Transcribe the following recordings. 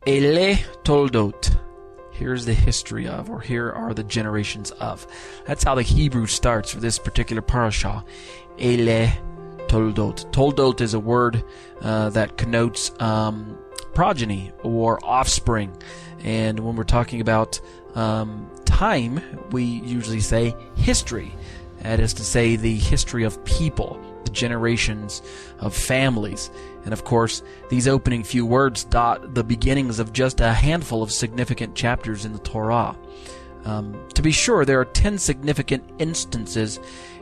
Ele Tol'dot. Here's the history of, or here are the generations of. That's how the Hebrew starts for this particular parasha. Ele Tol'dot. Tol'dot is a word that connotes progeny or offspring. And when we're talking about time, we usually say history. That is to say, the history of people, the generations of families. And of course, these opening few words dot the beginnings of just a handful of significant chapters in the Torah. To be sure, there are 10 significant instances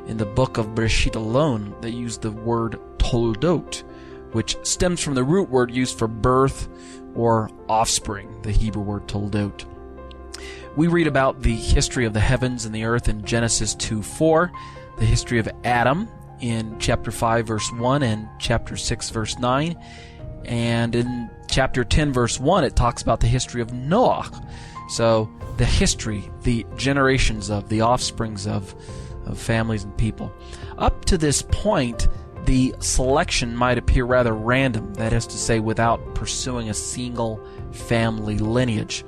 in the book of Bereshit alone that use the word Tol'dot, which stems from the root word used for birth or offspring, the Hebrew word Tol'dot. We read about the history of the heavens and the earth in Genesis 2:4, the history of Adam in chapter 5 verse 1 and chapter 6 verse 9, and in chapter 10 verse 1 it talks about the history of Noah. So the history, the generations of, the offsprings of families and people. Up to this point, the selection might appear rather random, that is to say, without pursuing a single family lineage.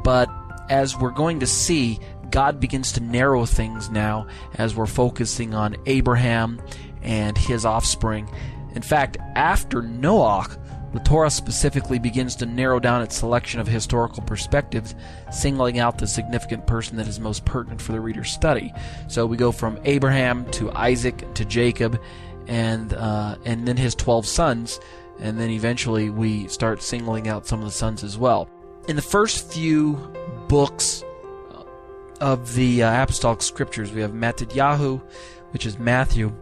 But as we're going to see, God begins to narrow things now as we're focusing on Abraham and his offspring. In fact, after Noah, the Torah specifically begins to narrow down its selection of historical perspectives, singling out the significant person that is most pertinent for the reader's study. So we go from Abraham to Isaac to Jacob, and then his 12 sons, and then eventually we start singling out some of the sons as well. In the first few books of the apostolic scriptures, we have Mattityahu, which is Matthew.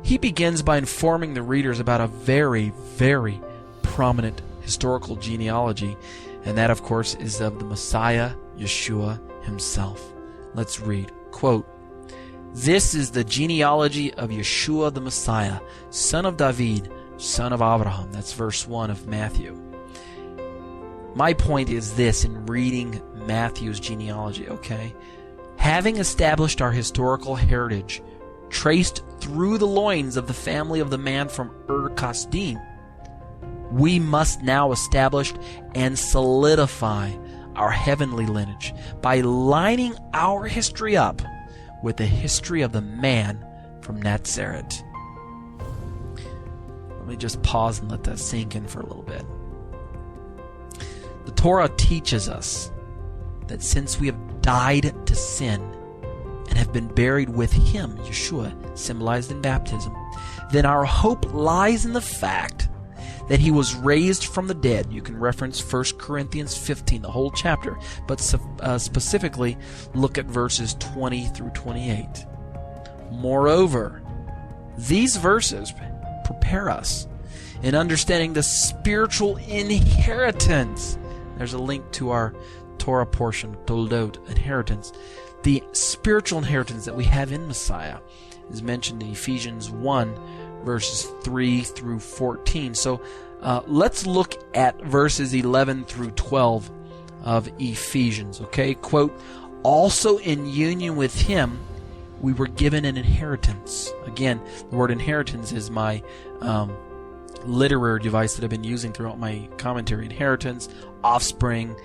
He begins by informing the readers about a very, very prominent historical genealogy, and that, of course, is of the Messiah, Yeshua himself. Let's read. Quote, "This is the genealogy of Yeshua the Messiah, son of David, son of Abraham." That's verse 1 of Matthew. My point is this in reading Matthew's genealogy, okay? Having established our historical heritage, traced through the loins of the family of the man from Ur-Kasdim, we must now establish and solidify our heavenly lineage by lining our history up with the history of the man from Nazareth. Let me just pause and let that sink in for a little bit. The Torah teaches us that since we have died to sin and have been buried with him, Yeshua, symbolized in baptism, then our hope lies in the fact that he was raised from the dead. You can reference 1 Corinthians 15, the whole chapter, but specifically look at verses 20 through 28. Moreover, these verses prepare us in understanding the spiritual inheritance. There's a link to our Torah portion, Tol'dot, inheritance. The spiritual inheritance that we have in Messiah is mentioned in Ephesians 1, verses 3 through 14. So let's look at verses 11 through 12 of Ephesians, okay? Quote, "Also in union with him, we were given an inheritance." Again, the word inheritance is my literary device that I've been using throughout my commentary. Inheritance, offspring,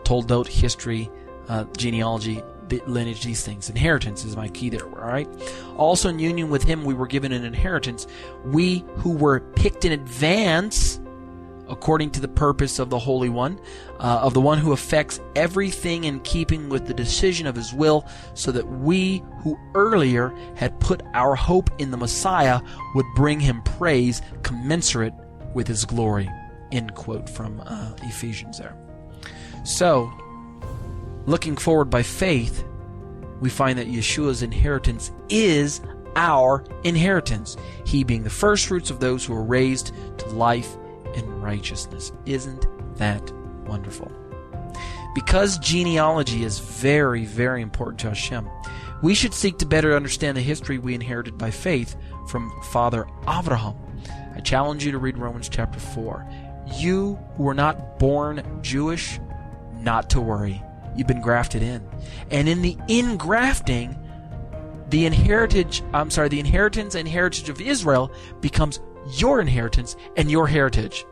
Tol'dot, history, genealogy, lineage, these things. Inheritance is my key there, all right? "Also in union with him we were given an inheritance, we who were picked in advance according to the purpose of the Holy One, of the one who affects everything in keeping with the decision of his will, so that we who earlier had put our hope in the Messiah would bring him praise commensurate with his glory." End quote from Ephesians there. So, looking forward by faith, we find that Yeshua's inheritance is our inheritance, he being the first fruits of those who are raised to life and righteousness. Isn't that wonderful? Because genealogy is very, very important to Hashem, we should seek to better understand the history we inherited by faith from Father Abraham. I challenge you to read Romans chapter 4. You who were not born Jewish, not to worry. You've been grafted in. And in the ingrafting, the inheritance and heritage of Israel becomes your inheritance and your heritage.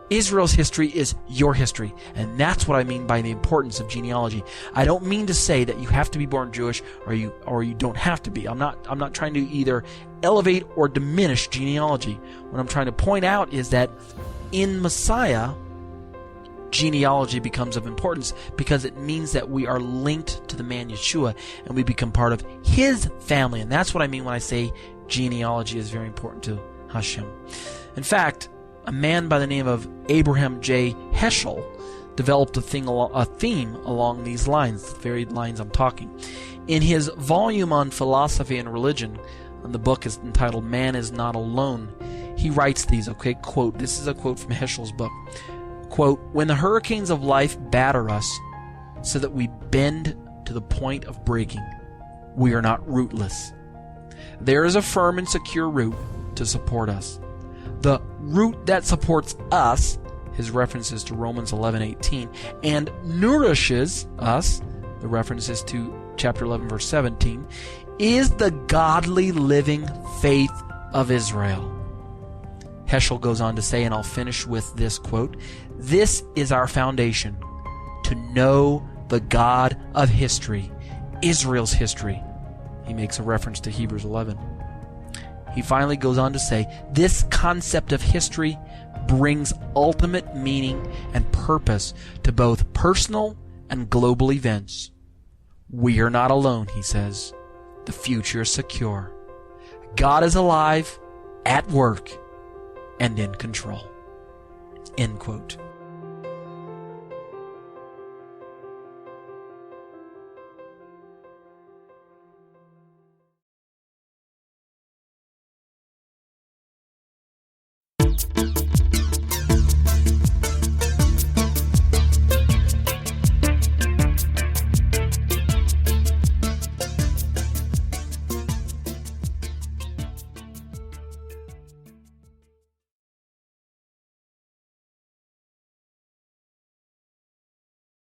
Israel's history is your history, and that's what I mean by the importance of genealogy. I don't mean to say that you have to be born Jewish or you don't have to be. I'm not trying to either elevate or diminish genealogy. What I'm trying to point out is that in Messiah, genealogy becomes of importance because it means that we are linked to the man Yeshua and we become part of his family. And that's what I mean when I say genealogy is very important to Hashem. In fact, a man by the name of Abraham J. Heschel developed a theme along these lines, the very lines I'm talking. In his volume on philosophy and religion, and the book is entitled Man is Not Alone, he writes these, okay, quote, this is a quote from Heschel's book, quote, "When the hurricanes of life batter us so that we bend to the point of breaking, we are not rootless. There is a firm and secure root to support us. The root that supports us," his references to Romans 11:18, "and nourishes us," the references to chapter 11 verse 17, "is the godly living faith of Israel." Heschel goes on to say, and I'll finish with this quote, "This is our foundation, to know the God of history, Israel's history." He makes a reference to Hebrews 11. He finally goes on to say, "This concept of history brings ultimate meaning and purpose to both personal and global events. We are not alone," he says. "The future is secure. God is alive, at work, and in control." End quote.